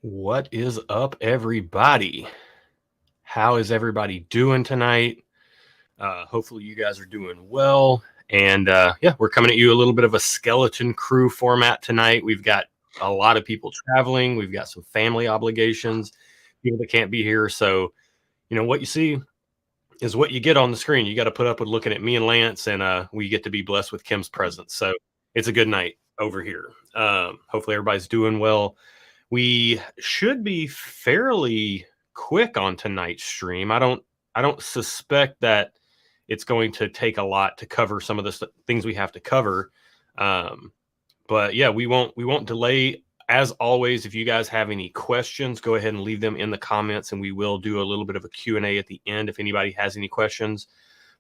What is up, everybody? How is everybody doing tonight? Hopefully, you guys are doing well. And yeah, we're coming at you a little bit of a skeleton crew format tonight. We've got a lot of people traveling, we've got some family obligations, people that can't be here. So, what you see is what you get on the screen. You got to put up with looking at me and Lance, and we get to be blessed with Kim's presence. So, it's a good night over here. Hopefully, everybody's doing well. We should be fairly quick on tonight's stream. I don't suspect that it's going to take a lot to cover some of the things we have to cover. Um, but yeah, we won't delay. As always, if you guys have any questions, go ahead and leave them in the comments, and we will do a little bit of a Q&A at the end if anybody has any questions.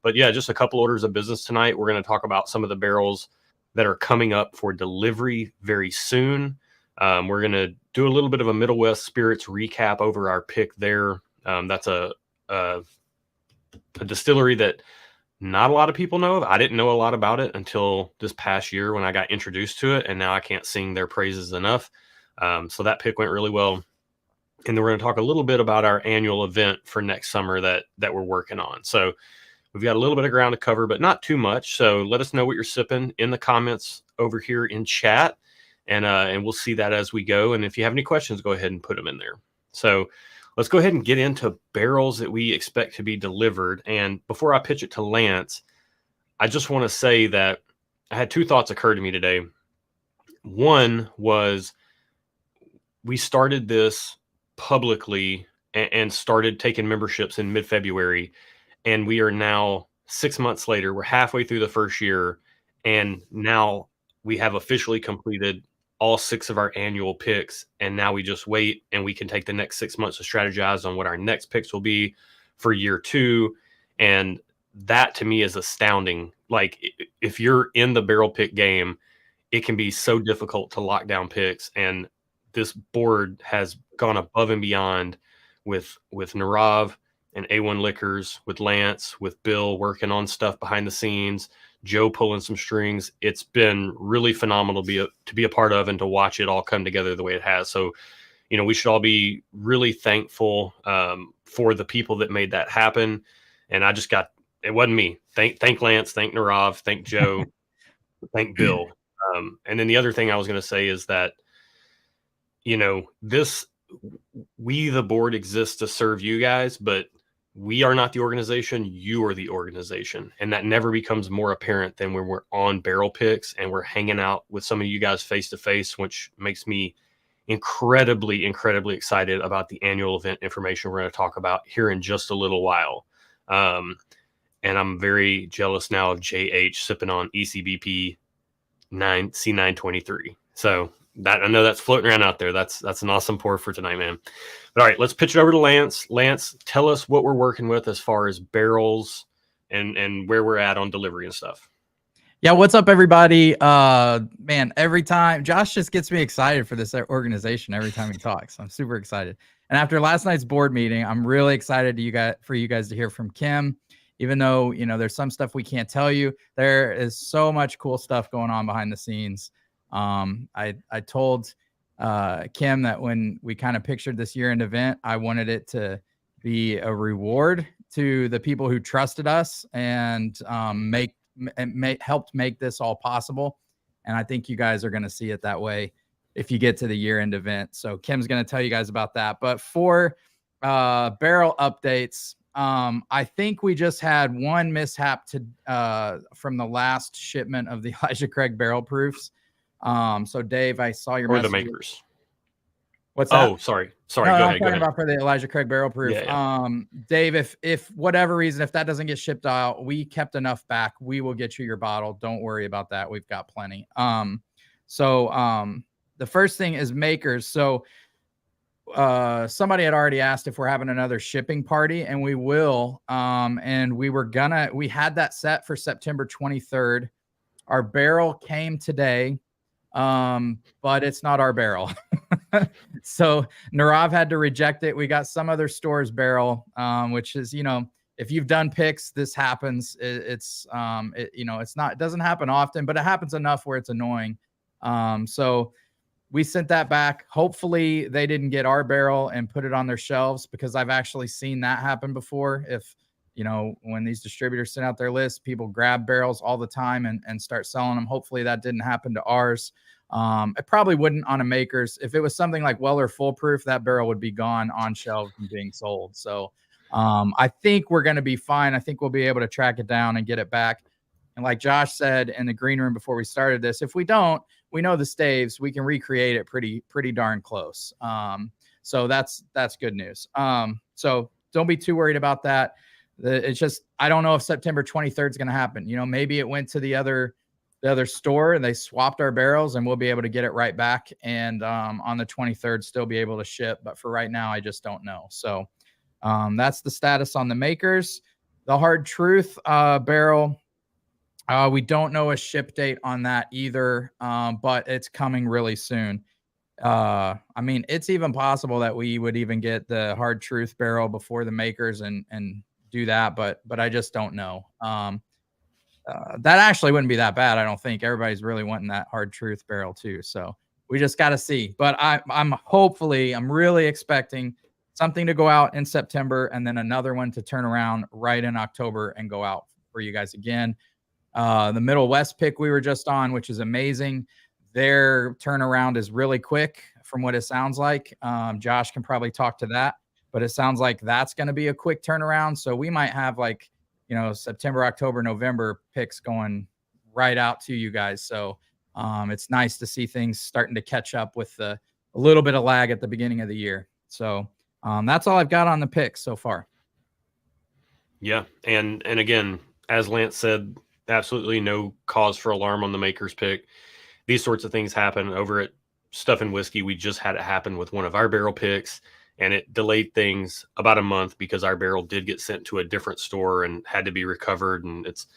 But yeah, just a couple orders of business tonight. We're going to talk about some of the barrels that are coming up for delivery very soon. We're going to do a little bit of a Middle West Spirits recap over our pick there. That's a distillery that not a lot of people know of. I didn't know a lot about it until this past year when I got introduced to it, and now I can't sing their praises enough. So that pick went really well. And then we're going to talk a little bit about our annual event for next summer that we're working on. So we've got a little bit of ground to cover, but not too much. So let us know what you're sipping in the comments over here in chat, and we'll see that as we go. And if you have any questions, go ahead and put them in there. So let's go ahead and get into barrels that we expect to be delivered. And before I pitch it to Lance, I just want to say that I had two thoughts occur to me today. One was we started this publicly and started taking memberships in mid-February, and we are now 6 months later. We're halfway through the first year, and now we have officially completed all 6 of our annual picks, and now we just wait, and we can take the next 6 months to strategize on what our next picks will be for year 2. And that to me is astounding. Like, if you're in the barrel pick game, it can be so difficult to lock down picks, and this board has gone above and beyond with Narav and A1 Liquors, with Lance, with Bill working on stuff behind the scenes, Joe pulling some strings. It's been really phenomenal to be a part of and to watch it all come together the way it has. So, we should all be really thankful for the people that made that happen. And it wasn't me. Thank Lance, thank Narav, thank Joe, thank Bill. And then the other thing I was going to say is that, we, the board, exists to serve you guys, but we are not the organization. You are the organization. And that never becomes more apparent than when we're on barrel picks and we're hanging out with some of you guys face to face, which makes me incredibly, incredibly excited about the annual event information we're going to talk about here in just a little while. And I'm very jealous now of JH sipping on ECBP C923. So that, I know that's floating around out there. That's an awesome pour for tonight, man. But all right, let's pitch it over to Lance. Lance, tell us what we're working with as far as barrels and where we're at on delivery and stuff. Yeah, what's up, everybody? Man, every time Josh just gets me excited for this organization every time he talks. I'm super excited. And after last night's board meeting, I'm really excited for you guys to hear from Kim. Even though, there's some stuff we can't tell you, there is so much cool stuff going on behind the scenes. I told Kim that when we kind of pictured this year-end event, I wanted it to be a reward to the people who trusted us and helped make this all possible. And I think you guys are going to see it that way if you get to the year-end event. So Kim's going to tell you guys about that. But for barrel updates, I think we just had one mishap from the last shipment of the Elijah Craig barrel proofs. So Dave, I saw your message. The makers. What's that? Oh, sorry. No, go I'm ahead. talking about for the Elijah Craig barrel proof. Yeah. Dave, if whatever reason, if that doesn't get shipped out, we kept enough back. We will get you your bottle. Don't worry about that. We've got plenty. The first thing is makers. So somebody had already asked if we're having another shipping party, and we will. And we had that set for September 23rd. Our barrel came today, but it's not our barrel. So Narav had to reject it. We got some other store's barrel, which is, if you've done picks, this happens. It doesn't happen often, but it happens enough where it's annoying. So we sent that back. Hopefully they didn't get our barrel and put it on their shelves, because I've actually seen that happen before. If, when these distributors send out their list, people grab barrels all the time and start selling them. Hopefully that didn't happen to ours. It probably wouldn't on a Makers. If it was something like Weller Foolproof, that barrel would be gone on shelves and being sold. So I think we're going to be fine. I think we'll be able to track it down and get it back. And like Josh said in the green room before we started this, if we don't, we know the staves, we can recreate it pretty darn close. So that's good news. So don't be too worried about that. It's just, I don't know if September 23rd is going to happen. Maybe it went to the other store and they swapped our barrels, and we'll be able to get it right back. And on the 23rd, still be able to ship. But for right now, I just don't know. So that's the status on the Makers. The Hard Truth barrel, we don't know a ship date on that either, but it's coming really soon. It's even possible that we would even get the Hard Truth barrel before the Makers and do that, but I just don't know. That actually wouldn't be that bad. I don't think everybody's really wanting that Hard Truth barrel too. So we just got to see, but I'm really expecting something to go out in September and then another one to turn around right in October and go out for you guys again. The Middle West pick we were just on, which is amazing. Their turnaround is really quick from what it sounds like. Josh can probably talk to that, but it sounds like that's going to be a quick turnaround. So we might have September, October, November picks going right out to you guys. So it's nice to see things starting to catch up with a little bit of lag at the beginning of the year. So that's all I've got on the picks so far. Yeah. And again, as Lance said, absolutely no cause for alarm on the Makers pick. These sorts of things happen over at Stuff and Whiskey. We just had it happen with one of our barrel picks, and it delayed things about a month because our barrel did get sent to a different store and had to be recovered. And it's,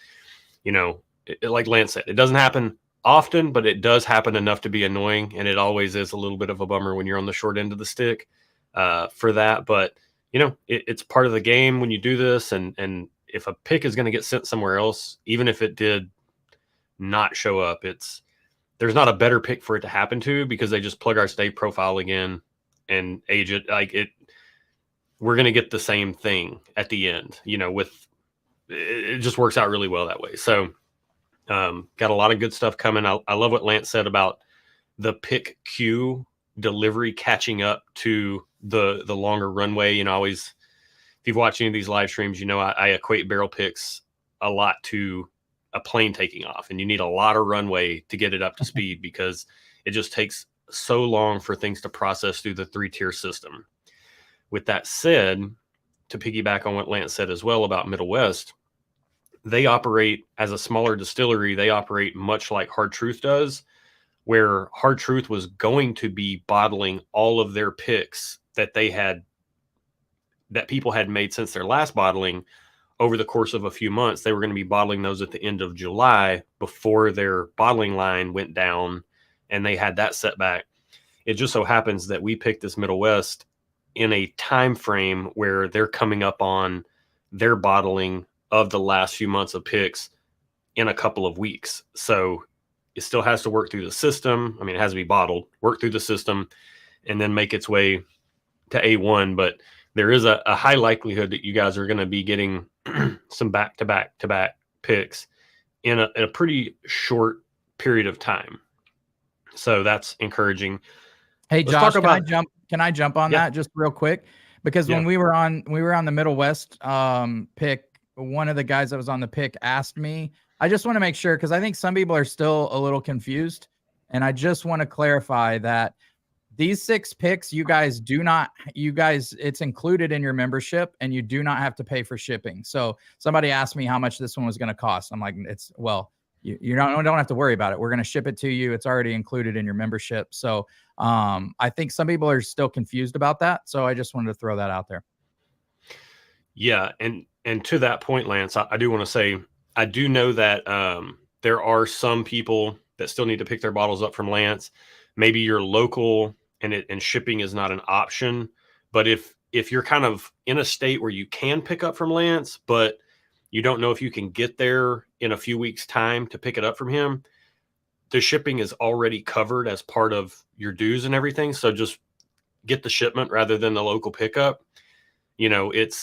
like Lance said, it doesn't happen often, but it does happen enough to be annoying. And it always is a little bit of a bummer when you're on the short end of the stick for that. But, it's part of the game when you do this. And if a pick is going to get sent somewhere else, even if it did not show up, there's not a better pick for it to happen to, because they just plug our stave profile again and age it. We're going to get the same thing at the end, it just works out really well that way. So got a lot of good stuff coming. I love what Lance said about the pick queue delivery catching up to the longer runway. Always, if you've watched any of these live streams, I equate barrel picks a lot to a plane taking off, and you need a lot of runway to get it up to speed, because it just takes so long for things to process through the 3-tier system. With that said, to piggyback on what Lance said as well about Middle West, they operate as a smaller distillery. They operate much like Hard Truth does, where Hard Truth was going to be bottling all of their picks that people had made since their last bottling over the course of a few months. They were going to be bottling those at the end of July before their bottling line went down, and they had that setback. It just so happens that we picked this Middle West in a time frame where they're coming up on their bottling of the last few months of picks in a couple of weeks. So it still has to work through the system. It has to be bottled, work through the system, and then make its way to A1. But there is a high likelihood that you guys are going to be getting some back-to-back picks in a pretty short period of time. So that's encouraging. Hey, Josh, can I jump on that just real quick? Because when we were on the Middle West pick, one of the guys that was on the pick asked me, I just want to make sure, because I think some people are still a little confused, and I just want to clarify that these 6 picks, it's included in your membership, and you do not have to pay for shipping. So somebody asked me how much this one was going to cost. I'm like, you don't have to worry about it. We're going to ship it to you. It's already included in your membership. So I think some people are still confused about that. So I just wanted to throw that out there. Yeah. And to that point, Lance, I do want to say, I do know that there are some people that still need to pick their bottles up from Lance. Maybe you're local and shipping is not an option. But if you're kind of in a state where you can pick up from Lance, but you don't know if you can get there in a few weeks' time to pick it up from him, the shipping is already covered as part of your dues and everything. So just get the shipment rather than the local pickup. You know, it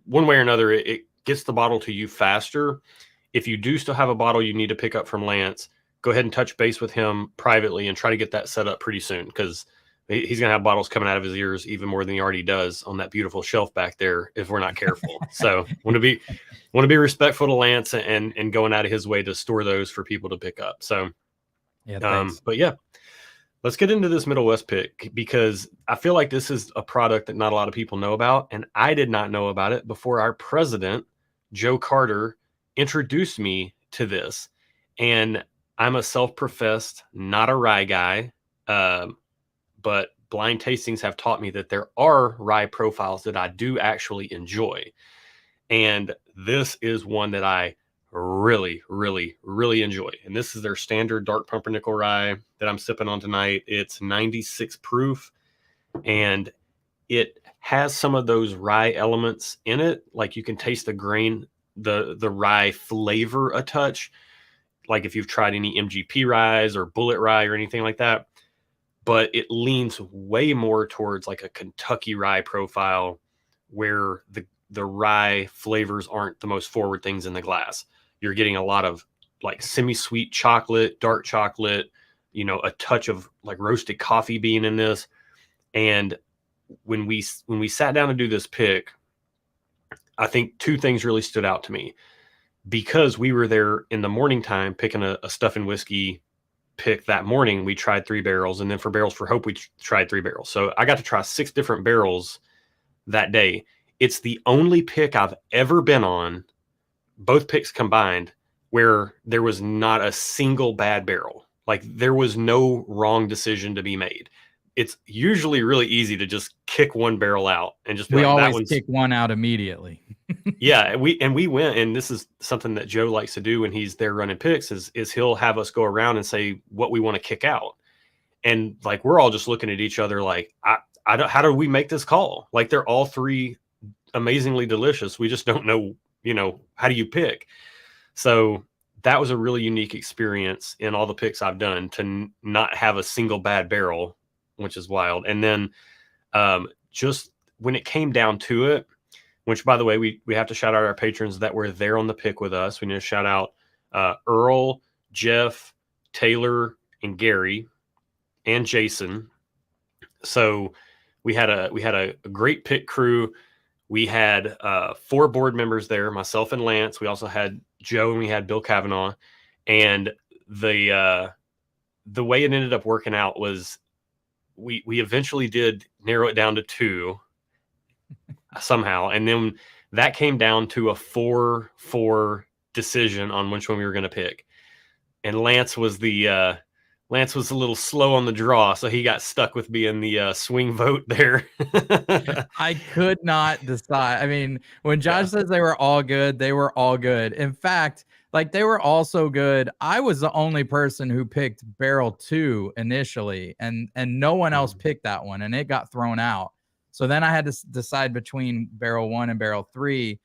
one way or another, it gets the bottle to you faster. If you do still have a bottle you need to pick up from Lance, go ahead and touch base with him privately and try to get that set up pretty soon, because he's going to have bottles coming out of his ears even more than he already does on that beautiful shelf back there if we're not careful. So want to be respectful to Lance and going out of his way to store those for people to pick up. So, Yeah, thanks. but yeah, let's get into this Middle West pick, because I feel like this is a product that not a lot of people know about. And I did not know about it before our president, Joe Carter, introduced me to this. And I'm a self-professed, not a rye guy. But blind tastings have taught me that there are rye profiles that I do actually enjoy. And this is one that I really, really, really enjoy. And this is their standard dark pumpernickel rye that I'm sipping on tonight. It's 96 proof, and it has some of those rye elements in it. Like you can taste the grain, the rye flavor a touch. Like if you've tried any MGP ryes or bullet rye or anything like that. But it leans way more towards like a Kentucky rye profile, where the rye flavors aren't the most forward things in the glass. You're getting a lot of like semi-sweet chocolate, dark chocolate, you know, a touch of like roasted coffee bean in this. And when we sat down to do this pick, I think two things really stood out to me, because we were there in the morning time picking a stuff and whiskey pick that morning. We tried 3 barrels, and then for Barrels for Hope we tried 3 barrels. So I got to try 6 different barrels that day. It's the only pick I've ever been on, both picks combined, where there was not a single bad barrel. Like there was no wrong decision to be made. It's usually really easy to just kick one barrel out and just be We like, that always one's kick one out immediately. yeah, we went, and this is something that Joe likes to do when he's there running picks, is he'll have us go around and say what we want to kick out. And like we're all just looking at each other like, I don't, how do we make this call? Like they're all 3 amazingly delicious. We just don't know, you know, how do you pick? So that was a really unique experience in all the picks I've done, to not have a single bad barrel, which is wild. And then just when it came down to it, which by the way, we have to shout out our patrons that were there on the pick with us. We need to shout out Earl, Jeff, Taylor, and Gary, and Jason. So we had a great pick crew. We had 4 board members there, myself and Lance. We also had Joe, and we had Bill Kavanaugh. And the way it ended up working out was we eventually did narrow it down to 2 somehow. And then that came down to a 4-4 decision on which one we were going to pick. And Lance was a little slow on the draw, so he got stuck with being the swing vote there. I could not decide. I mean, when Josh says they were all good, they were all good. In fact, like they were all so good. I was the only person who picked barrel 2 initially, and no one else picked that one, and it got thrown out. So then I had to decide between barrel 1 and barrel 3.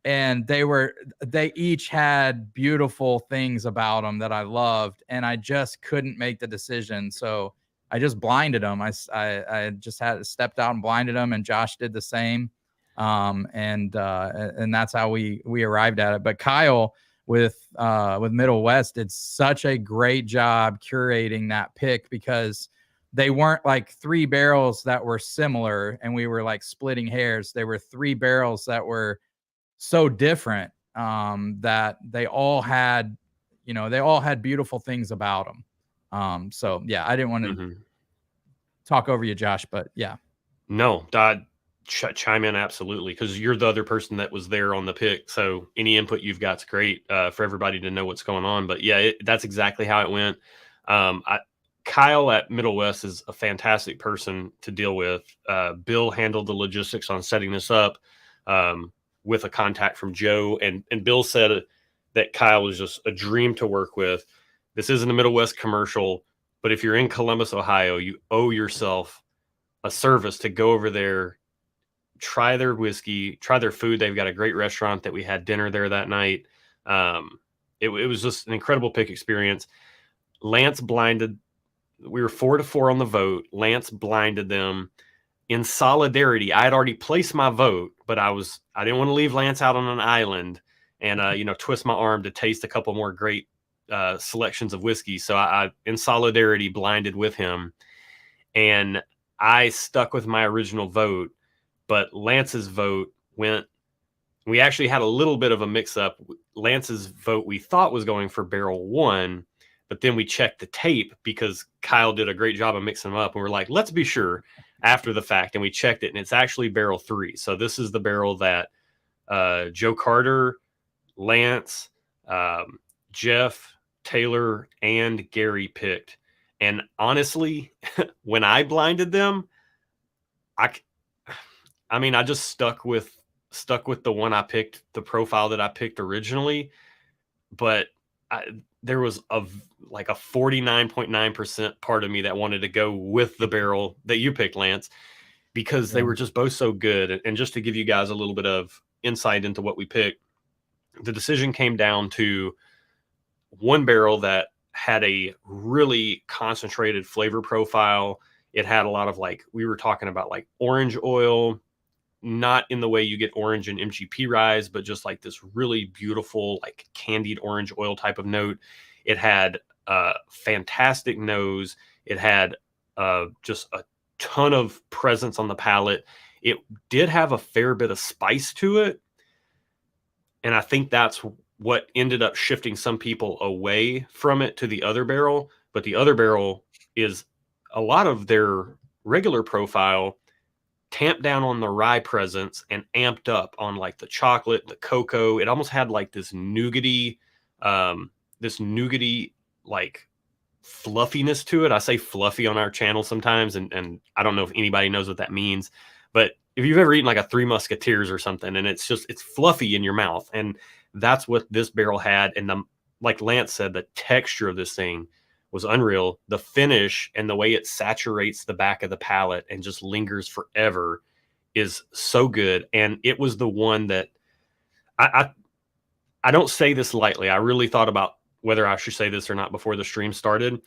And they each had beautiful things about them that I loved, and I just couldn't make the decision. So I just blinded them. I just had stepped out and blinded them, and Josh did the same. And that's how we arrived at it. But Kyle with Middle West did such a great job curating that pick, because they weren't like 3 barrels that were similar and we were like splitting hairs. They were 3 barrels that were so different, that they all had beautiful things about them. So yeah, I didn't want to talk over you, Josh, but yeah. No, chime in absolutely, because you're the other person that was there on the pick. So any input you've got's great for everybody to know what's going on. But yeah, that's exactly how it went. Kyle at Middle West is a fantastic person to deal with. Bill handled the logistics on setting this up. With a contact from Joe, and Bill said that Kyle was just a dream to work with. This isn't a Middle West commercial, but if you're in Columbus, Ohio, you owe yourself a service to go over there, try their whiskey, try their food. They've got a great restaurant that we had dinner there that night. it was just an incredible pick experience. Lance blinded. We were 4-4 on the vote. Lance blinded them in solidarity. I had already placed my vote, but I didn't want to leave Lance out on an island and twist my arm to taste a couple more great selections of whiskey. So I in solidarity blinded with him, and I stuck with my original vote, but Lance's vote went. We actually had a little bit of a mix-up. Lance's vote we thought was going for barrel 1, but then we checked the tape because Kyle did a great job of mixing them up. And we're like, let's be sure after the fact. And we checked it, and it's actually barrel 3. So this is the barrel that Joe Carter, Lance, Jeff, Taylor, and Gary picked. And honestly, when I blinded them, I just stuck with the one I picked, the profile that I picked originally, but there was a 49.9% part of me that wanted to go with the barrel that you picked, Lance, because they were just both so good. And just to give you guys a little bit of insight into what we picked, the decision came down to one barrel that had a really concentrated flavor profile. It had a lot of we were talking about orange oil, not in the way you get orange and MGP Rise, but just this really beautiful, candied orange oil type of note. It had a fantastic nose. It had just a ton of presence on the palate. It did have a fair bit of spice to it. And I think that's what ended up shifting some people away from it to the other barrel. But the other barrel is a lot of their regular profile tamped down on the rye presence and amped up on the chocolate, the cocoa. It almost had this nougaty fluffiness to it. I say fluffy on our channel sometimes, and I don't know if anybody knows what that means, but if you've ever eaten a Three Musketeers or something, and it's fluffy in your mouth, and that's what this barrel had. And like Lance said, the texture of this thing was unreal. The finish and the way it saturates the back of the palate and just lingers forever is so good. And it was the one that I don't say this lightly. I really thought about whether I should say this or not before the stream started.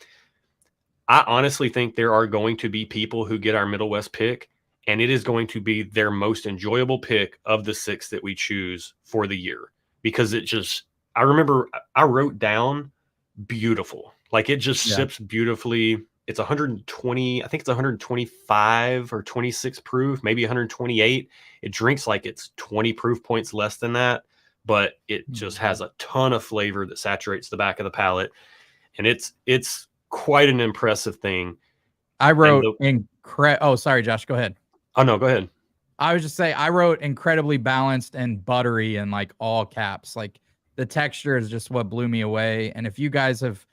I honestly think there are going to be people who get our Middle West pick, and it is going to be their most enjoyable pick of the 6 that we choose for the year, because I remember I wrote down beautiful. It just sips beautifully. It's 120, I think it's 125 or 26 proof, maybe 128. It drinks it's 20 proof points less than that, but it just has a ton of flavor that saturates the back of the palate. And it's quite an impressive thing. I wrote oh, sorry, Josh, go ahead. Oh, no, go ahead. I was just saying, I wrote incredibly balanced and buttery in all caps. The texture is just what blew me away. And if you guys have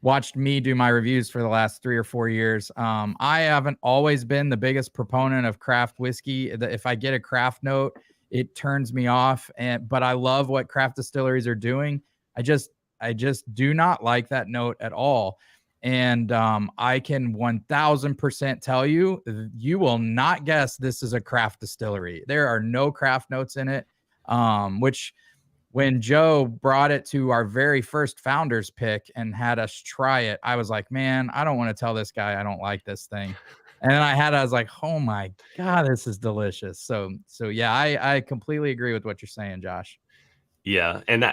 watched me do my reviews for the last 3 or 4 years, I haven't always been the biggest proponent of craft whiskey. If I get a craft note, it turns me off. But I love what craft distilleries are doing. I just do not like that note at all. And I can 1000% tell you, you will not guess this is a craft distillery. There are no craft notes in it, which when Joe brought it to our very first founders pick and had us try it, I was like, man, I don't want to tell this guy I don't like this thing. And then I was like, oh my God, this is delicious. So yeah, I completely agree with what you're saying, Josh. Yeah. And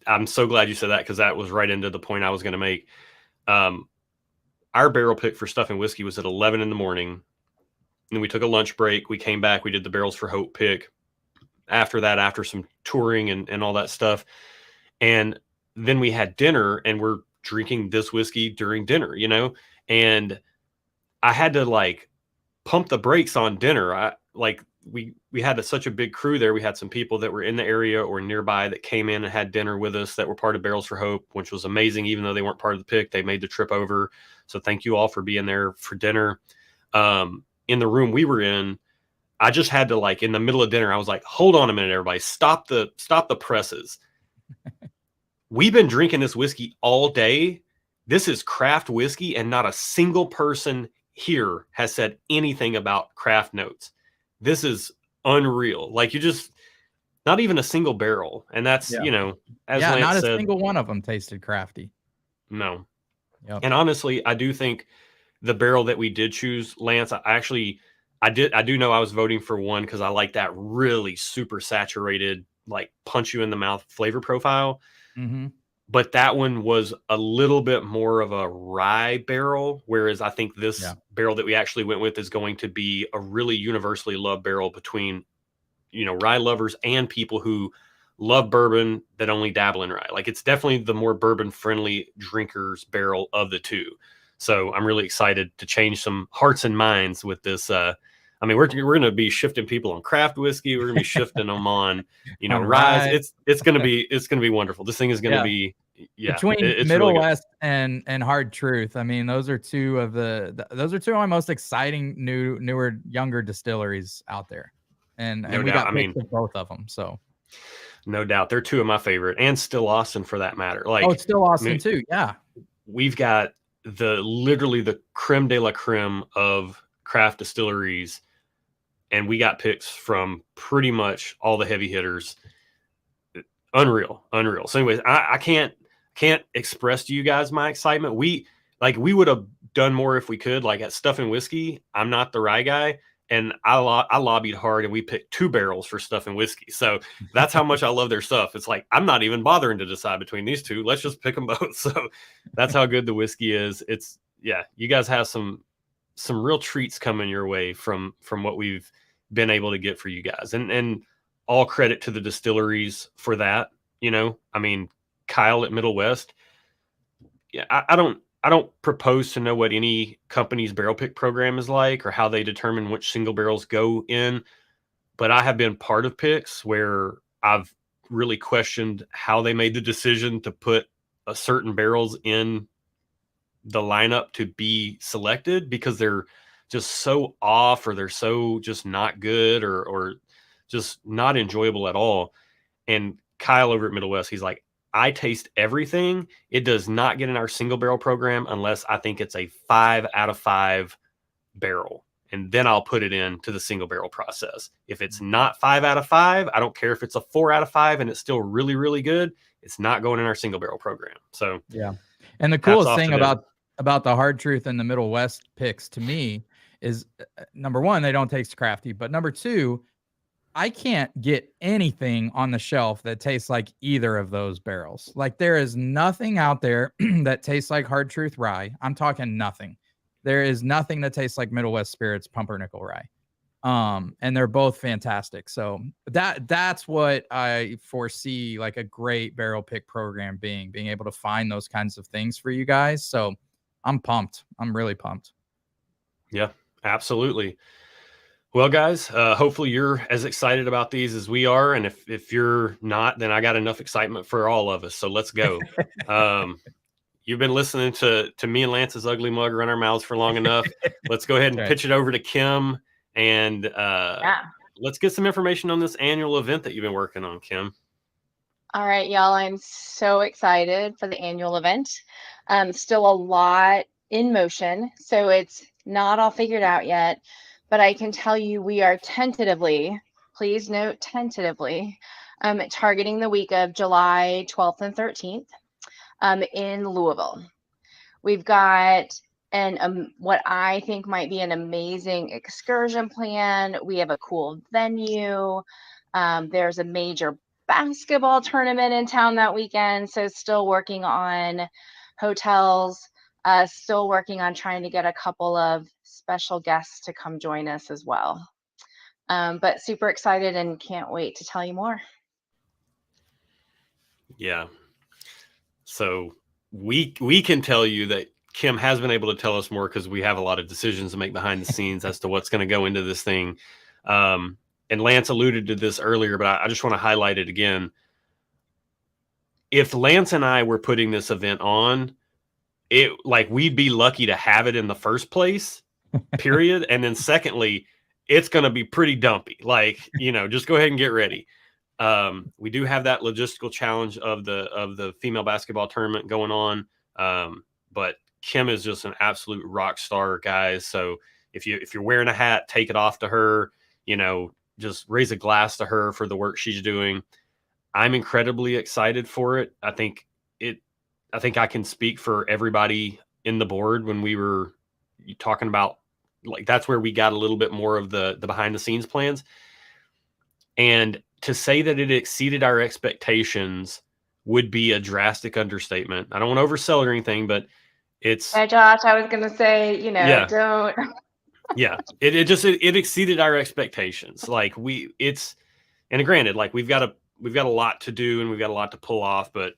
I'm so glad you said that, because that was right into the point I was going to make. Our barrel pick for Stuff and Whiskey was at 11 in the morning. And then we took a lunch break. We came back. We did the Barrels for Hope pick. After that, after some touring and all that stuff. And then we had dinner, and we're drinking this whiskey during dinner, and I had to pump the brakes on dinner. We had such a big crew there. We had some people that were in the area or nearby that came in and had dinner with us that were part of Barrels for Hope, which was amazing. Even though they weren't part of the pick, they made the trip over. So thank you all for being there for dinner. In the room we were in, I just had to in the middle of dinner, I was like, hold on a minute, everybody, stop the presses. We've been drinking this whiskey all day. This is craft whiskey, and not a single person here has said anything about craft notes. This is unreal. Not not even a single barrel. And that's, Yeah. you know, as Yeah, Lance not a said, single one of them tasted crafty. no. Yep. And honestly, I do think the barrel that we did choose, Lance, I do know I was voting for one because I like that really super saturated, like punch you in the mouth flavor profile. Mm-hmm. But that one was a little bit more of a rye barrel, whereas I think this Yeah. barrel that we actually went with is going to be a really universally loved barrel between, you know, rye lovers and people who love bourbon that only dabble in rye. Like, it's definitely the more bourbon friendly drinkers barrel of the two. So I'm really excited to change some hearts and minds with this. I mean, we're going to be shifting people on craft whiskey. We're going to be shifting them on, you know, On rye. rye. It's going to be wonderful. This thing is going to Yeah. be, yeah, Between it's Middle really good. West and Hard Truth, I mean, those are two of those are two of my most exciting newer younger distilleries out there, and No we doubt. got I mean, picks of both of them. So no doubt. They're two of my favorite, and still Austin for that matter. oh, Like, it's still I Austin mean, too. Yeah, we've got literally the creme de la creme of craft distilleries, and we got picks from pretty much all the heavy hitters. Unreal. So anyways, I can't express to you guys my excitement. We would have done more if we could, like at Stuff and Whiskey. I'm not the rye guy, and I lobbied hard, and we picked 2 barrels for Stuff and Whiskey. So that's how much I love their stuff. It's like, I'm not even bothering to decide between these two. Let's just pick them both. So that's how good the whiskey is. It's, yeah, you guys have some real treats coming your way from what we've been able to get for you guys. And all credit to the distilleries for that. You know, I mean, Kyle at Middle West. Yeah, I don't propose to know what any company's barrel pick program is like or how they determine which single barrels go in, but I have been part of picks where I've really questioned how they made the decision to put a certain barrels in the lineup to be selected because they're just so off, or they're so just not good, or just not enjoyable at all. And Kyle over at Middle West, he's like, I taste everything. It does not get in our single barrel program unless I think it's a 5 out of 5 barrel. And then I'll put it into the single barrel process. If it's not 5 out of 5, I don't care if it's a 4 out of 5 and it's still really, really good. It's not going in our single barrel program. So yeah. And the hats coolest off thing to them. about the Hard Truth and the Middle West picks to me is number one, they don't taste crafty, but number two, I can't get anything on the shelf that tastes like either of those barrels. Like, there is nothing out there that tastes like Hard Truth rye. I'm talking nothing. There is nothing that tastes like Middle West Spirits Pumpernickel rye. And they're both fantastic. So that's what I foresee, like a great barrel pick program being able to find those kinds of things for you guys. So I'm pumped. I'm really pumped. Yeah, absolutely. Well, guys, hopefully you're as excited about these as we are. And if you're not, then I got enough excitement for all of us. So let's go. You've been listening to me and Lance's ugly mug run our mouths for long enough. Let's go ahead and pitch it over to Kim, and let's get some information on this annual event that you've been working on, Kim. All right, y'all, I'm so excited for the annual event. Still a lot in motion, so it's not all figured out yet, but I can tell you we are tentatively, please note tentatively, targeting the week of July 12th and 13th in Louisville. We've got what I think might be an amazing excursion plan. We have a cool venue. There's a major basketball tournament in town that weekend, so still working on hotels, still working on trying to get a couple of special guests to come join us as well. But super excited and can't wait to tell you more. Yeah. So we can tell you that Kim has been able to tell us more because we have a lot of decisions to make behind the scenes as to what's going to go into this thing. And Lance alluded to this earlier, but I just want to highlight it again. If Lance and I were putting this event on, we'd be lucky to have it in the first place, period. And then secondly, it's going to be pretty dumpy. Just go ahead and get ready. We do have that logistical challenge of the female basketball tournament going on. But Kim is just an absolute rock star, guys. So if you're wearing a hat, take it off to her, just raise a glass to her for the work she's doing. I'm incredibly excited for it. I think I can speak for everybody in the board when we were talking about, like, that's where we got a little bit more of the behind the scenes plans. And to say that it exceeded our expectations would be a drastic understatement. I don't want to oversell or anything, but it's Yeah, Josh, I was gonna say, Yeah. don't. yeah, it exceeded our expectations. Like and granted, like we've got a lot to do and we've got a lot to pull off, but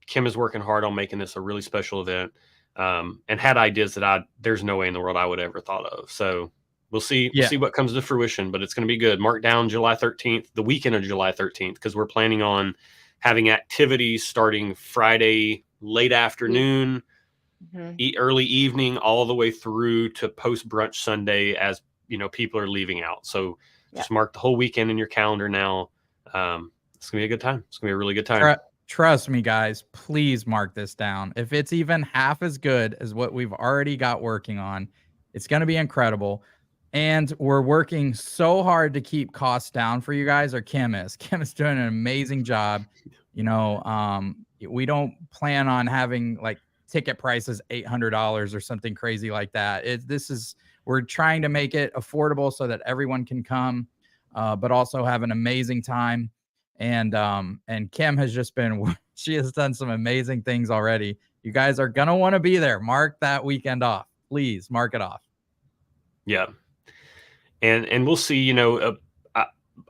Kim is working hard on making this a really special event, and had ideas that there's no way in the world I would ever thought of. So we'll see. Yeah. We'll see what comes to fruition, but it's going to be good. Mark down July 13th, the weekend of July 13th, because we're planning on having activities starting Friday late afternoon, early evening, all the way through to post brunch Sunday, as people are leaving out. So just mark the whole weekend in your calendar now. It's gonna be a good time. It's gonna be a really good time. Trust me, guys, please mark this down. If it's even half as good as what we've already got working on, it's going to be incredible. And we're working so hard to keep costs down for you guys, or Kim is. Kim is doing an amazing job. We don't plan on having like ticket prices $800 or something crazy like that. We're trying to make it affordable so that everyone can come, but also have an amazing time. And Kim has just she has done some amazing things already. You guys are going to want to be there. Mark that weekend off. Please mark it off. Yeah. And we'll see,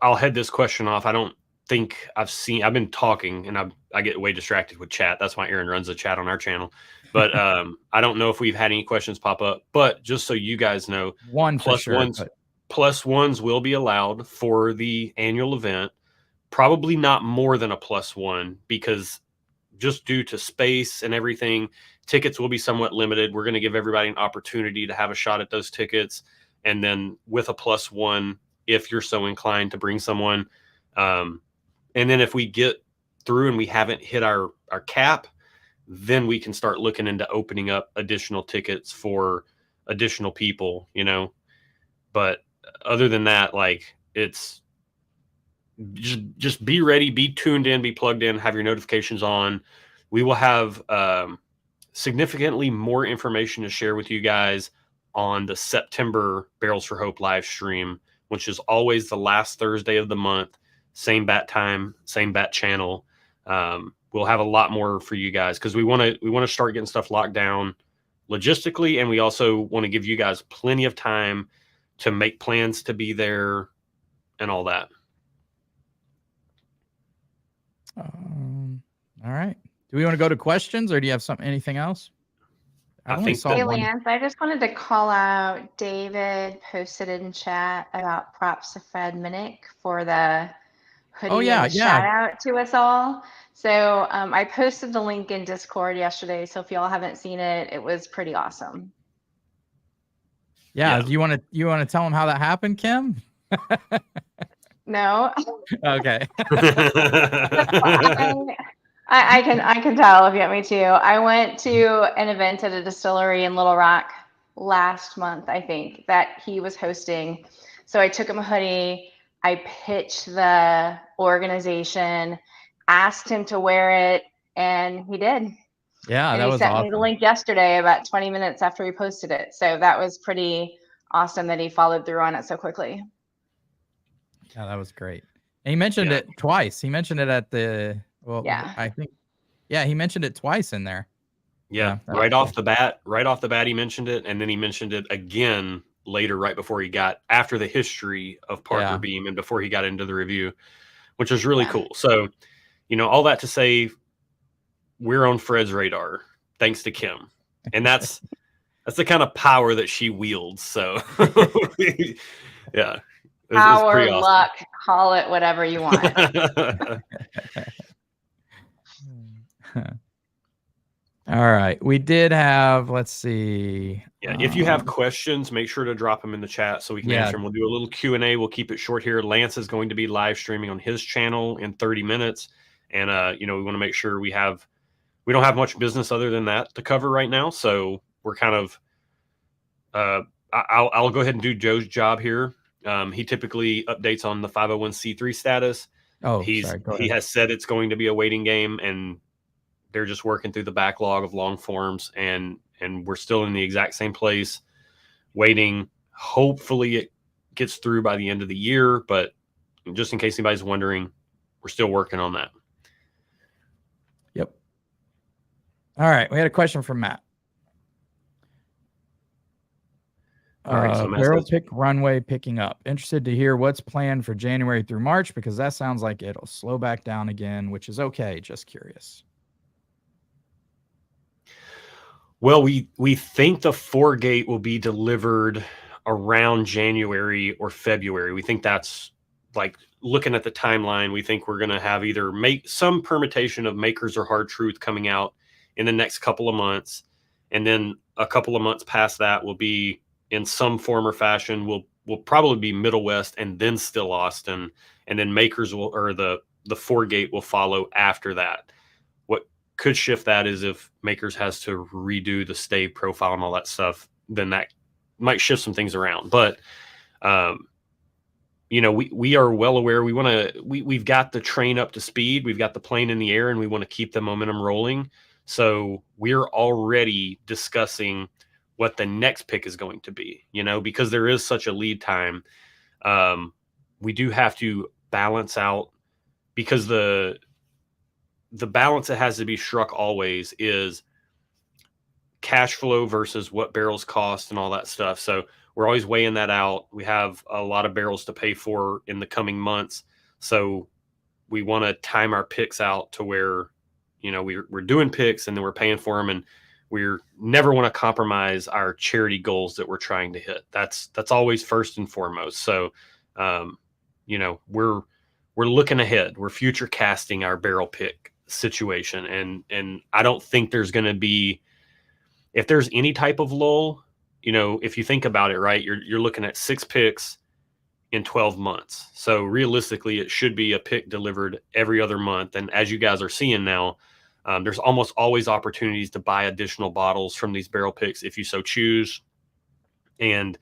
I'll head this question off. I don't think I've been talking and I get way distracted with chat. That's why Aaron runs the chat on our channel. But I don't know if we've had any questions pop up, but just so you guys know, plus ones will be allowed for the annual event. Probably not more than a +1, because just due to space and everything, tickets will be somewhat limited. We're going to give everybody an opportunity to have a shot at those tickets. And then with a +1, if you're so inclined to bring someone. And then if we get through and we haven't hit our cap, then we can start looking into opening up additional tickets for additional people, But other than that, like, it's just be ready, be tuned in, be plugged in, have your notifications on. We will have significantly more information to share with you guys on the September Barrels for Hope live stream, which is always the last Thursday of the month. Same bat time, same bat channel. We'll have a lot more for you guys because we want to start getting stuff locked down logistically, and we also want to give you guys plenty of time to make plans to be there and all that. All right. Do we want to go to questions, or do you have anything else? Hey, Lance, I just wanted to call out, David posted in chat about props to Fred Minnick for the hoodie. Shout out to us all. So I posted the link in Discord yesterday. So if y'all haven't seen it, it was pretty awesome. Yeah. You want to tell them how that happened, Kim? No. Okay. I can tell if you want me to. I went to an event at a distillery in Little Rock last month, I think, that he was hosting. So I took him a hoodie. I pitched the organization, asked him to wear it, and he did. Yeah, and that was awesome. He sent me the link yesterday, about 20 minutes after he posted it. So that was pretty awesome that he followed through on it so quickly. Yeah, that was great. And he mentioned it twice. He mentioned it at the I think he mentioned it twice in there. Yeah, right off the bat, he mentioned it, and then he mentioned it again later, right before he got after the history of Parker Beam and before he got into the review, which was really cool. So, all that to say, we're on Fred's radar thanks to Kim, and that's the kind of power that she wields. So, yeah. Power, awesome. Luck, call it whatever you want. All right. We did have, let's see. Yeah. If you have questions, make sure to drop them in the chat so we can answer them. We'll do a little Q&A. We'll keep it short here. Lance is going to be live streaming on his channel in 30 minutes. And, we want to make sure we don't have much business other than that to cover right now. So we're kind of, I'll go ahead and do Joe's job here. He typically updates on the 501c3 status. Oh, sorry. Go He ahead. has said it's going to be a waiting game, and they're just working through the backlog of long forms, and we're still in the exact same place, waiting. Hopefully it gets through by the end of the year, but just in case anybody's wondering, we're still working on that. Yep. All right. We had a question from Matt. All right, so Matt barrel says, pick runway picking up. Interested to hear what's planned for January through March, because that sounds like it'll slow back down again, which is okay. Just curious. well, we think the 4-gate will be delivered around January or February. We think that's, like, looking at the timeline, we think we're going to have either make some permutation of Makers or Hard Truth coming out in the next couple of months, and then a couple of months past that will be in some form or fashion. Will probably be Middle West and then Still Austin, and then Makers will, or the 4-gate will follow after that. What could shift that is if Makers has to redo the stave profile and all that stuff, then that might shift some things around. But we are well aware. We've got the train up to speed. We've got the plane in the air, and we want to keep the momentum rolling. So we're already discussing what the next pick is going to be, because there is such a lead time. We do have to balance out, because the balance that has to be struck always is cash flow versus what barrels cost and all that stuff. So we're always weighing that out. We have a lot of barrels to pay for in the coming months. So we want to time our picks out to where, we're doing picks and then we're paying for them, and we're never want to compromise our charity goals that we're trying to hit. That's always first and foremost. So, we're looking ahead. We're future casting our barrel pick situation. And I don't think there's going to be, if there's any type of lull, if you think about it, right, you're looking at 6 picks in 12 months. So realistically, it should be a pick delivered every other month. And as you guys are seeing now, there's almost always opportunities to buy additional bottles from these barrel picks if you so choose. And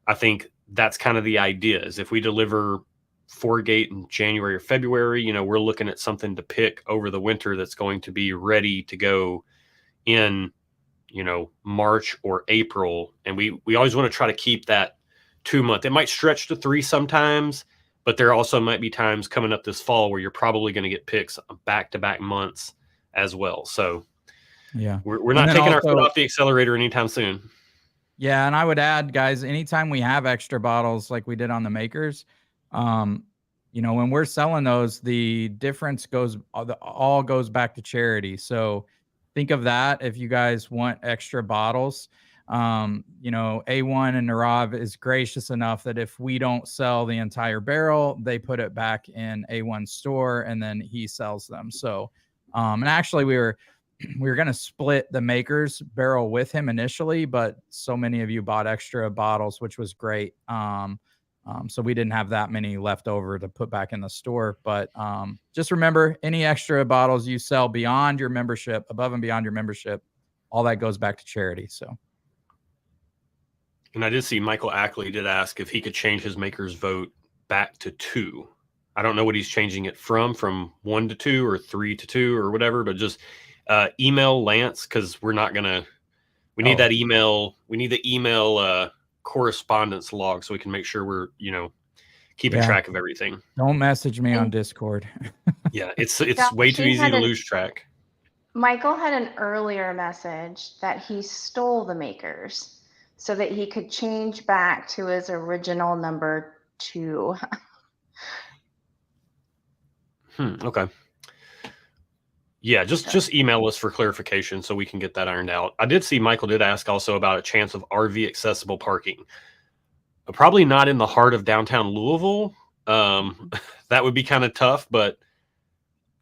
I think that's kind of the idea, is if we deliver 4-gate in January or February, we're looking at something to pick over the winter that's going to be ready to go in, March or April. And we always want to try to keep that 2-month. It might stretch to 3 sometimes, but there also might be times coming up this fall where you're probably going to get picks back-to-back months as well. So yeah, we're not taking our foot off the accelerator anytime soon. Yeah, and I would add, guys, anytime we have extra bottles like we did on the Makers, when we're selling those, the difference all goes back to charity. So think of that. If you guys want extra bottles, A1 and Narav is gracious enough that if we don't sell the entire barrel, they put it back in A1 store and then he sells them. So, and actually we were going to split the Makers barrel with him initially, but so many of you bought extra bottles, which was great. So we didn't have that many left over to put back in the store. But just remember, any extra bottles you sell beyond your membership, above and beyond your membership, all that goes back to charity. So. And I did see Michael Ackley did ask if he could change his Makers vote back to 2. I don't know what he's changing it from 1 to 2 or 3 to 2 or whatever, but just email Lance, because we need that email. We need the email correspondence log so we can make sure we're, keeping track of everything. Don't message me on Discord. Yeah, it's way too easy to lose track. Michael had an earlier message that he stole the Makers so that he could change back to his original number 2. Okay. Yeah, just email us for clarification so we can get that ironed out. I did see Michael did ask also about a chance of RV accessible parking. Probably not in the heart of downtown Louisville. That would be kind of tough, but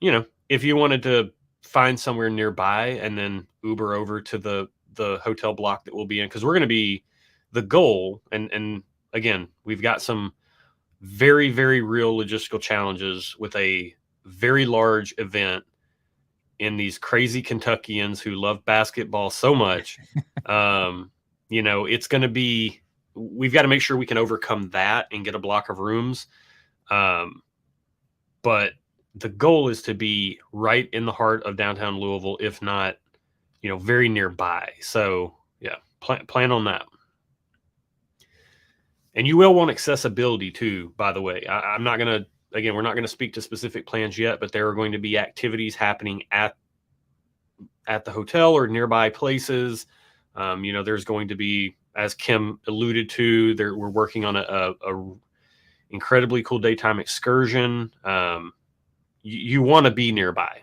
if you wanted to find somewhere nearby and then Uber over to the hotel block that we'll be in, because we're going to be the goal. And again, we've got some very, very real logistical challenges with a very large event in these crazy Kentuckians who love basketball so much. It's going to be, we've got to make sure we can overcome that and get a block of rooms. But the goal is to be right in the heart of downtown Louisville, if not, very nearby. So yeah, plan on that. And you will want accessibility too, by the way. I'm not going to, again, we're not going to speak to specific plans yet, but there are going to be activities happening at the hotel or nearby places. There's going to be, as Kim alluded to, we're working on a incredibly cool daytime excursion. You want to be nearby.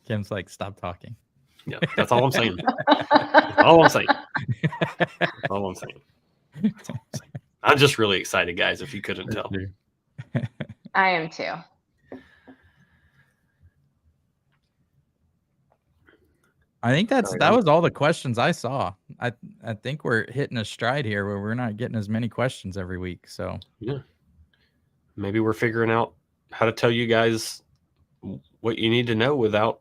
Kim's like, stop talking. Yeah, that's all I'm saying. That's all I'm saying. That's all I'm saying. That's all I'm saying. I'm just really excited, guys, if you couldn't tell. I am too. I think that was all the questions I saw. I think we're hitting a stride here where we're not getting as many questions every week. So yeah, maybe we're figuring out how to tell you guys what you need to know without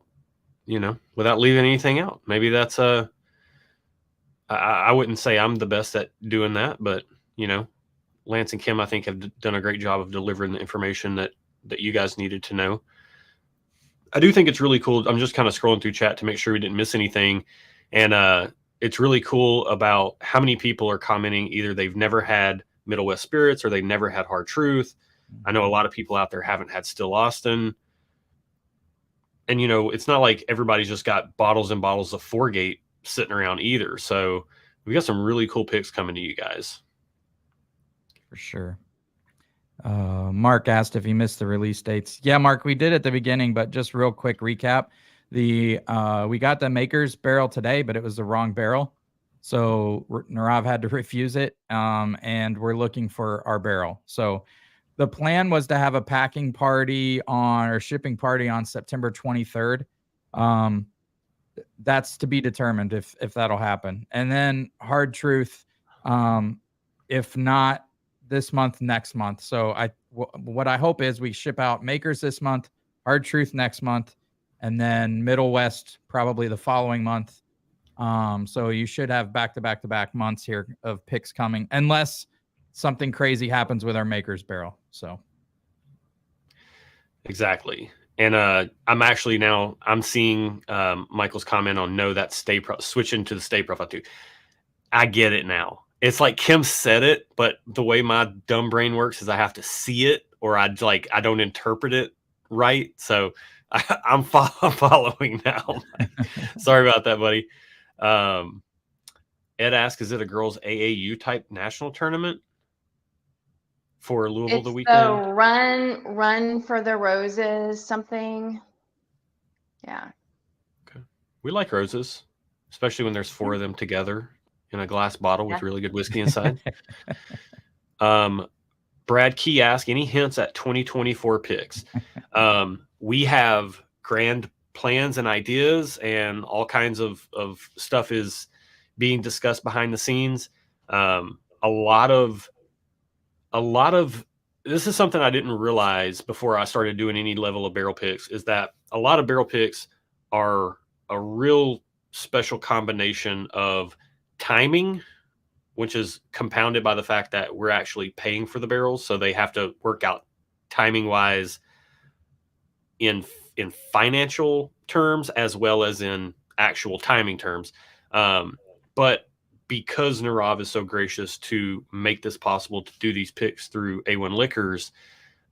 leaving anything out. Maybe that's I wouldn't say I'm the best at doing that, but Lance and Kim, I think, have done a great job of delivering the information that you guys needed to know. I do think it's really cool. I'm just kind of scrolling through chat to make sure we didn't miss anything. And it's really cool about how many people are commenting either they've never had Middle West Spirits or they've never had Hard Truth. I know a lot of people out there haven't had Still Austin. And, it's not like everybody's just got bottles and bottles of Foregate sitting around either. So we got some really cool picks coming to you guys. For sure. Mark asked if he missed the release dates. Yeah, Mark, we did at the beginning, but just real quick recap. We got the Maker's barrel today, but it was the wrong barrel. So Narav had to refuse it. And we're looking for our barrel. So the plan was to have a packing party or shipping party on September 23rd. That's to be determined if that'll happen. And then Hard Truth, if not this month, next month. So what I hope is we ship out Makers this month, Hard Truth next month, and then Middle West probably the following month. So you should have back-to-back-to-back months here of picks coming, unless something crazy happens with our Makers barrel. So exactly. And I'm seeing Michael's comment on that's switching to the stay profile too. I get it now. It's like Kim said it, but the way my dumb brain works is I have to see it or I don't interpret it right. So I'm following now. Sorry about that, buddy. Ed asked, is it a girls AAU type national tournament for Louisville the weekend? So run for the roses, something. Yeah. Okay. We like roses, especially when there's 4 of them together in a glass bottle with really good whiskey inside. Brad Key asked, any hints at 2024 picks? We have grand plans and ideas, and all kinds of stuff is being discussed behind the scenes. A lot of this is something I didn't realize before I started doing any level of barrel picks, is that a lot of barrel picks are a real special combination of timing, which is compounded by the fact that we're actually paying for the barrels. So they have to work out timing wise in financial terms as well as in actual timing terms. But because Narav is so gracious to make this possible to do these picks through A1 Liquors,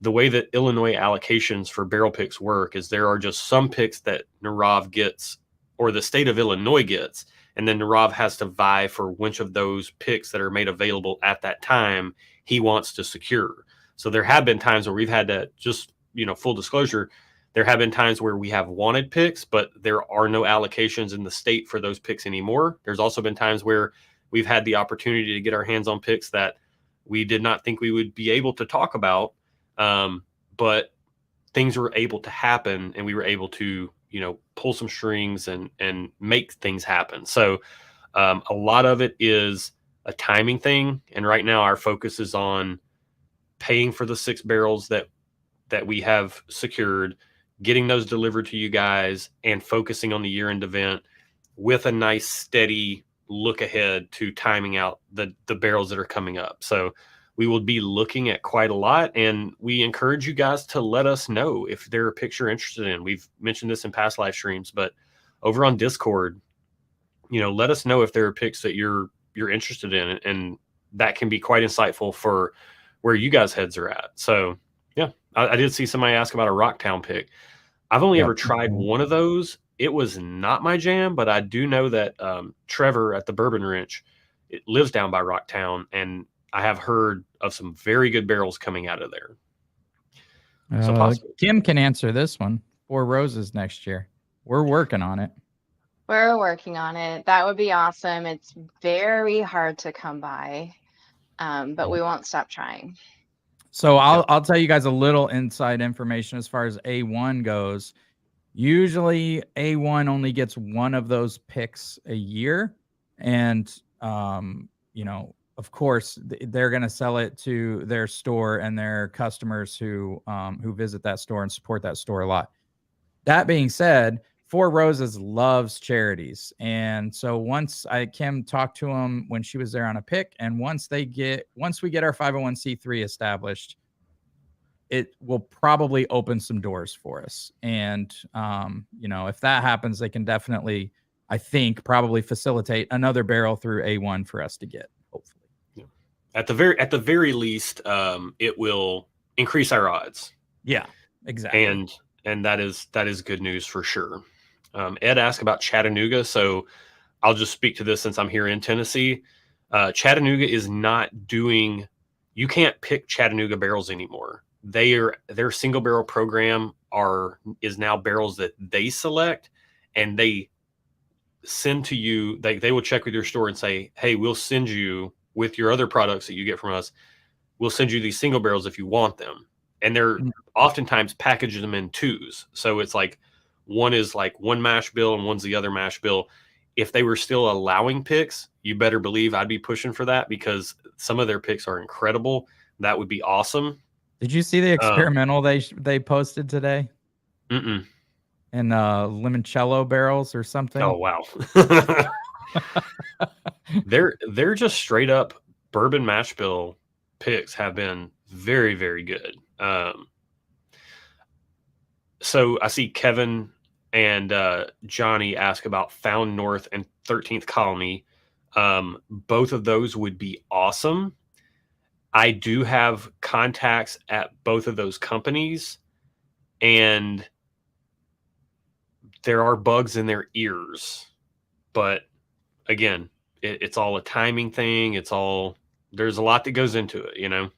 the way that Illinois allocations for barrel picks work is there are just some picks that Narav gets or the state of Illinois gets, and then Narav has to vie for which of those picks that are made available at that time he wants to secure. So there have been times where we've had to just, full disclosure, there have been times where we have wanted picks, but there are no allocations in the state for those picks anymore. There's also been times where we've had the opportunity to get our hands on picks that we did not think we would be able to talk about. But things were able to happen and we were able to, pull some strings and make things happen. So a lot of it is a timing thing. And right now our focus is on paying for the 6 barrels that we have secured, getting those delivered to you guys, and focusing on the year-end event with a nice steady look ahead to timing out the barrels that are coming up. So we will be looking at quite a lot, and we encourage you guys to let us know if there are picks you're interested in. We've mentioned this in past live streams, but over on Discord, let us know if there are picks that you're interested in, and that can be quite insightful for where you guys' heads are at. So yeah, I did see somebody ask about a Rocktown pick. I've only ever tried one of those. It was not my jam, but I do know that Trevor at the Bourbon Ranch, it lives down by Rocktown, and I have heard of some very good barrels coming out of there. So Kim can answer this one. 4 Roses next year. We're working on it. We're working on it. That would be awesome. It's very hard to come by, but we won't stop trying. So I'll tell you guys a little inside information as far as A1 goes. Usually A1 only gets one of those picks a year, and of course they're going to sell it to their store and their customers who visit that store and support that store a lot. That being said, 4 Roses loves charities, and so Kim talked to them when she was there on a pick, and once we get our 501c3 established, it will probably open some doors for us. And if that happens, they can definitely, I think, probably facilitate another barrel through A1 for us to get, hopefully. Yeah. At the very least, it will increase our odds. Yeah, exactly. And that is good news for sure. Ed asked about Chattanooga, so I'll just speak to this since I'm here in Tennessee. Chattanooga is not doing. You can't pick Chattanooga barrels anymore. Their single barrel program is now barrels that they select, and they send to you. They will check with your store and say, hey, we'll send you with your other products that you get from us. We'll send you these single barrels if you want them. And they're oftentimes packaging them in 2s. So it's like one is like one mash bill and one's the other mash bill. If they were still allowing picks, you better believe I'd be pushing for that, because some of their picks are incredible. That would be awesome. Did you see the experimental they posted today? Mm-mm. In limoncello barrels or something? Oh, wow. They're just straight up bourbon mash bill picks have been very, very good. So I see Kevin and Johnny ask about Found North and 13th Colony. Both of those would be awesome. I do have contacts at both of those companies, and there are bugs in their ears. But again, it's all a timing thing. There's a lot that goes into it,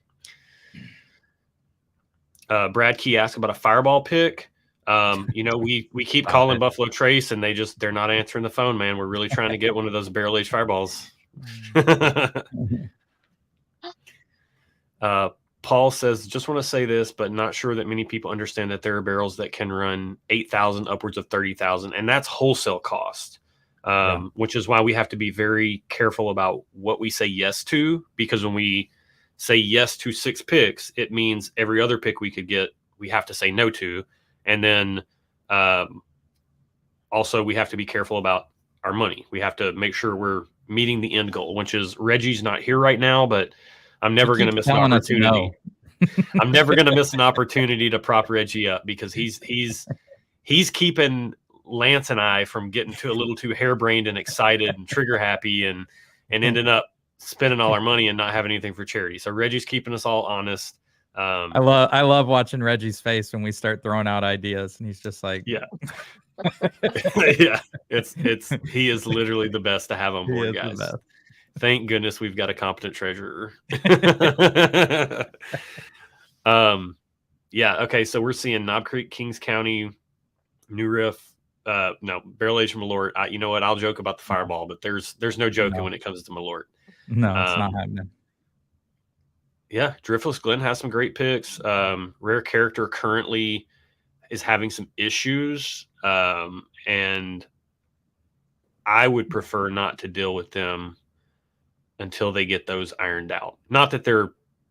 Brad Key asked about a Fireball pick. We keep calling Buffalo Trace, and they're not answering the phone, man. We're really trying to get one of those barrel aged Fireballs. Paul says, just want to say this, but not sure that many people understand that there are barrels that can run 8,000 upwards of 30,000, and that's wholesale cost. Which is why we have to be very careful about what we say yes to, because when we say yes to 6 picks, it means every other pick we could get, we have to say no to. And then also we have to be careful about our money. We have to make sure we're meeting the end goal, which is Reggie's not here right now, but I'm never going to miss an opportunity. I'm never going to miss an opportunity to prop Reggie up, because he's keeping Lance and I from getting a little too harebrained and excited and trigger happy and ending up spending all our money and not having anything for charity. So Reggie's keeping us all honest. I love watching Reggie's face when we start throwing out ideas, and he's just like, yeah. Yeah, he is literally the best to have on board, guys. Thank goodness we've got a competent treasurer. Yeah. Okay. So we're seeing Knob Creek, Kings County, New Riff. No, Barrel Aged Malort. You know what? I'll joke about the Fireball, but there's no joking when it comes to Malort. No, it's not happening. Yeah, Driftless Glen has some great picks. Rare Character currently is having some issues, and I would prefer not to deal with them until they get those ironed out. Not that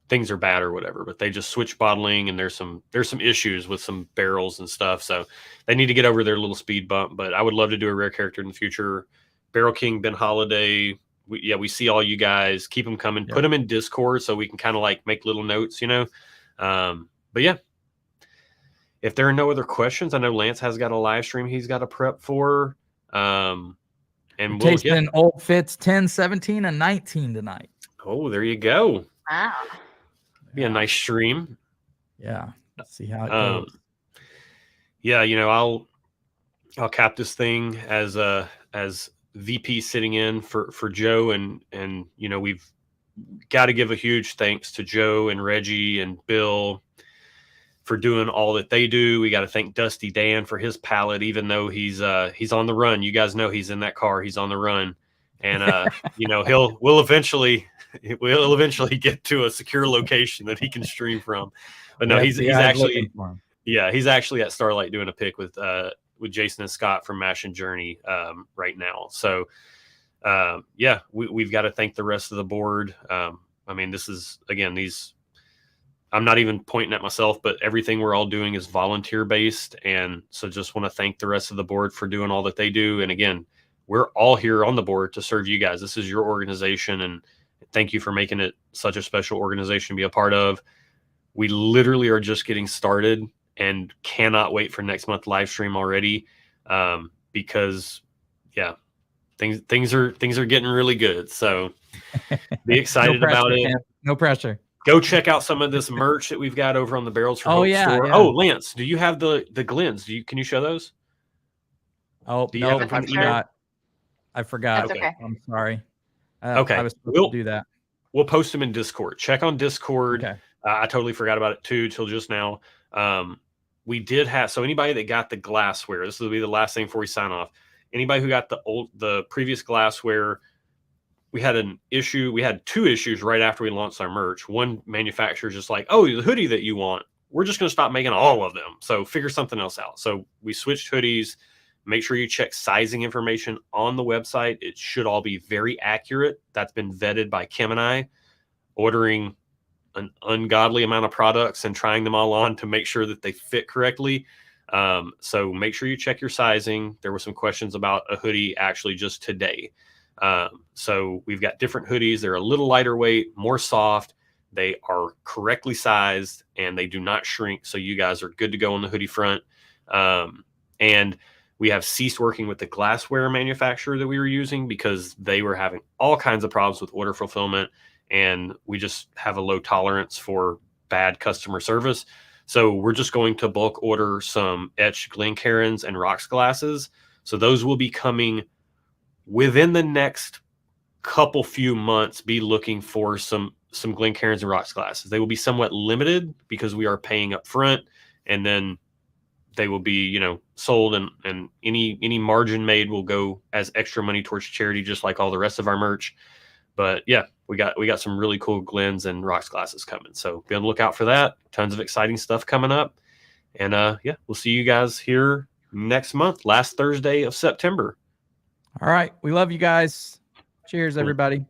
things are bad or whatever, but they just switch bottling, and there's some issues with some barrels and stuff. So they need to get over their little speed bump. But I would love to do a Rare Character in the future. Barrel King, Ben Holiday. We see all you guys. Keep them coming. Yep. Put them in Discord so we can kind of like make little notes, you know. But yeah, if there are no other questions, I know Lance has got a live stream he's got to prep for. And we'll tasting Old Fitz 10, 17, and 19 tonight. Oh, there you go. Wow. Be a nice stream. Yeah. Let's see how it goes. Yeah, you know, I'll cap this thing as VP sitting in for Joe, and you know, we've got to give a huge thanks to Joe and Reggie and Bill for doing all that they do. We got to thank Dusty Dan for his pallet, even though he's on the run. You guys know he's in that car. He's on the run, and you know, we'll eventually get to a secure location that he can stream from. But no, he's actually at Starlight doing a pick with Jason and Scott from Mash and Journey right now. So yeah, we've got to thank the rest of the board. I mean, this is, again, I'm not even pointing at myself, but everything we're all doing is volunteer based. And so just want to thank the rest of the board for doing all that they do. And again, we're all here on the board to serve you guys. This is your organization, and thank you for making it such a special organization to be a part of. We literally are just getting started and cannot wait for next month live stream already. Because yeah, things are getting really good. So be excited about it. Man. No pressure. Go check out some of this merch that we've got over on the Barrels for Hope store. Yeah. Oh, Lance, do you have the Glens? Can you show those? Oh, do you no, have I forgot. I forgot. That's okay. I'm sorry. Okay. I was supposed to do that. We'll post them in Discord. Check on Discord. Okay. I totally forgot about it too till just now. We did have, so anybody that got the glassware, this will be the last thing before we sign off. Anybody who got the previous glassware, we had an issue. We had two issues right after we launched our merch. One manufacturer just like, oh, the hoodie that you want, we're just going to stop making all of them. So figure something else out. So we switched hoodies. Make sure you check sizing information on the website. It should all be very accurate. That's been vetted by Kim and I, ordering an ungodly amount of products and trying them all on to make sure that they fit correctly. So make sure you check your sizing. There were some questions about a hoodie actually just today. So we've got different hoodies. They're a little lighter weight, more soft. They are correctly sized and they do not shrink. So you guys are good to go on the hoodie front. And we have ceased working with the glassware manufacturer that we were using because they were having all kinds of problems with order fulfillment. And we just have a low tolerance for bad customer service. So we're just going to bulk order some etched Glencairns and rocks glasses. So those will be coming within the next few months. Be looking for some Glencairns and rocks glasses. They will be somewhat limited because we are paying up front, and then they will be, you know, sold, and any margin made will go as extra money towards charity, just like all the rest of our merch. But yeah, we got some really cool Glens and rocks glasses coming. So be on the lookout for that. Tons of exciting stuff coming up. And yeah, we'll see you guys here next month, last Thursday of September. All right. We love you guys. Cheers, everybody.